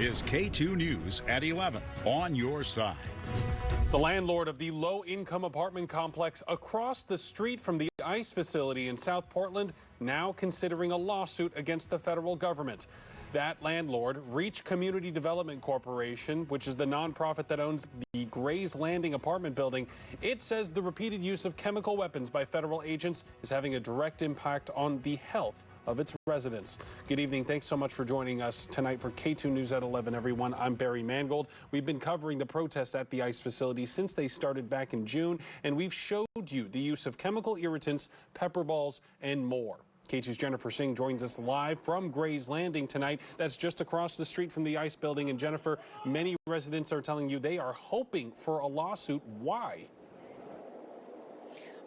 is K2 News at 11 on your side. The landlord of the low-income apartment complex across the street from the ICE facility in South Portland now considering a lawsuit against the federal government. That landlord, Reach Community Development Corporation, which is the nonprofit that owns the Gray's Landing apartment building, it says the repeated use of chemical weapons by federal agents is having a direct impact on the health of its residents. Good evening. Thanks so much for joining us tonight for K2 News at 11, everyone. I'm Barry Mangold. We've been covering the protests at the ICE facility since they started back in June, and we've showed you the use of chemical irritants, pepper balls, and more. K2's Jennifer Singh joins us live from Gray's Landing tonight. That's just across the street from the ICE building. And Jennifer, many residents are telling you they are hoping for a lawsuit. Why?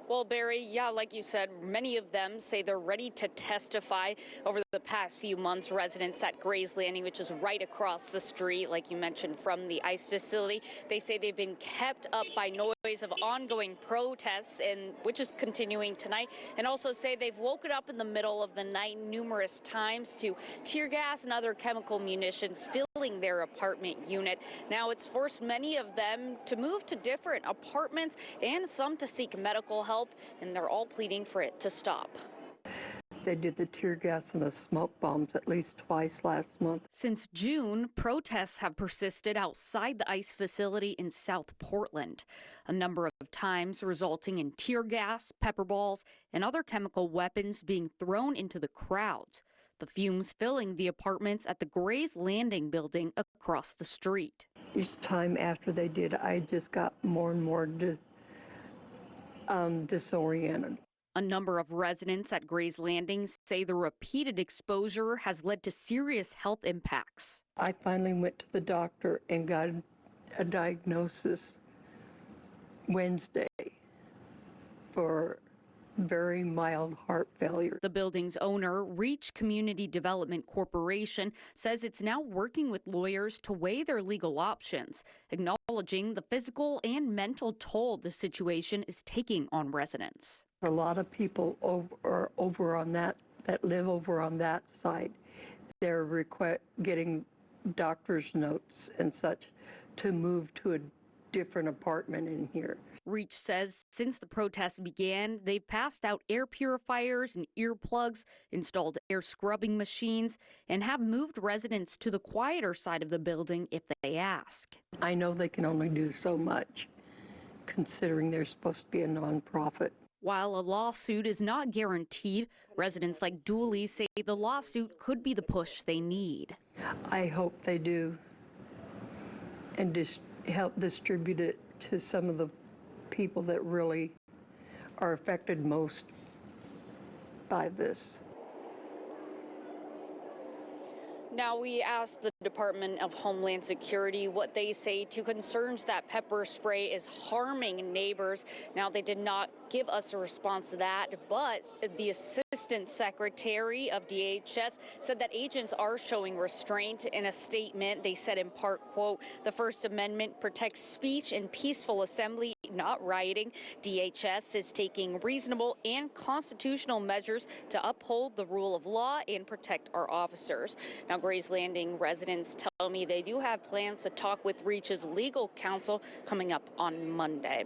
Well, Barry, yeah, like you said, many of them say they're ready to testify. Over the past few months, residents at Gray's Landing, which is right across the street, like you mentioned, from the ICE facility, they say they've been kept up by noise of ongoing protests, and which is continuing tonight, and also say they've woken up in the middle of the night numerous times to tear gas and other chemical munitions filling their apartment unit. Now, it's forced many of them to move to different apartments and some to seek medical help, and they're all pleading for it to stop. They did the tear gas and the smoke bombs at least twice last month. Since June, protests have persisted outside the ICE facility in South Portland, a number of times resulting in tear gas, pepper balls, and other chemical weapons being thrown into the crowds, the fumes filling the apartments at the Gray's Landing building across the street. Each time after they did, I just got more and more disoriented. A number of residents at Gray's Landing say the repeated exposure has led to serious health impacts. I finally went to the doctor and got a diagnosis Wednesday for very mild heart failure. The building's owner, Reach Community Development Corporation, says it's now working with lawyers to weigh their legal options, acknowledging the physical and mental toll the situation is taking on residents. A lot of people over on that live over on that side, they're getting doctor's notes and such to move to a different apartment in here. Reach says since the protests began, they've passed out air purifiers and earplugs, installed air scrubbing machines, and have moved residents to the quieter side of the building if they ask. I know they can only do so much, considering they're supposed to be a nonprofit. While a lawsuit is not guaranteed, residents like Dooley say the lawsuit could be the push they need. I hope they do, and help distribute it to some of the people that really are affected most by this. Now, we asked the Department of Homeland Security what they say to concerns that pepper spray is harming neighbors. Now, they did not give us a response to that, but the Assistant Secretary of DHS said that agents are showing restraint. In a statement, they said in part, quote, "The First Amendment protects speech and peaceful assembly, not rioting. DHS is taking reasonable and constitutional measures to uphold the rule of law and protect our officers." Now, Gray's Landing residents tell me they do have plans to talk with Reach's legal counsel coming up on Monday.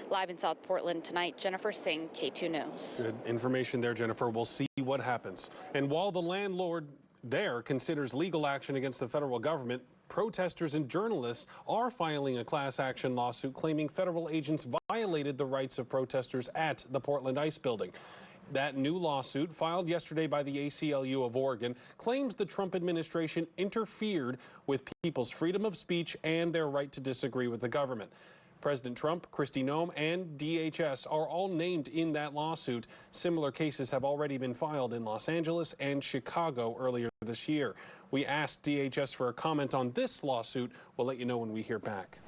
Live in South Portland tonight, Jennifer Singh, K2 News. Good information there, Jennifer. We'll see what happens. And while the landlord there considers legal action against the federal government, protesters and journalists are filing a class action lawsuit claiming federal agents violated the rights of protesters at the Portland ICE building. That new lawsuit, filed yesterday by the ACLU of Oregon, claims the Trump administration interfered with people's freedom of speech and their right to disagree with the government. President Trump, Kristi Noem, and DHS are all named in that lawsuit. Similar cases have already been filed in Los Angeles and Chicago earlier this year. We asked DHS for a comment on this lawsuit. We'll let you know when we hear back.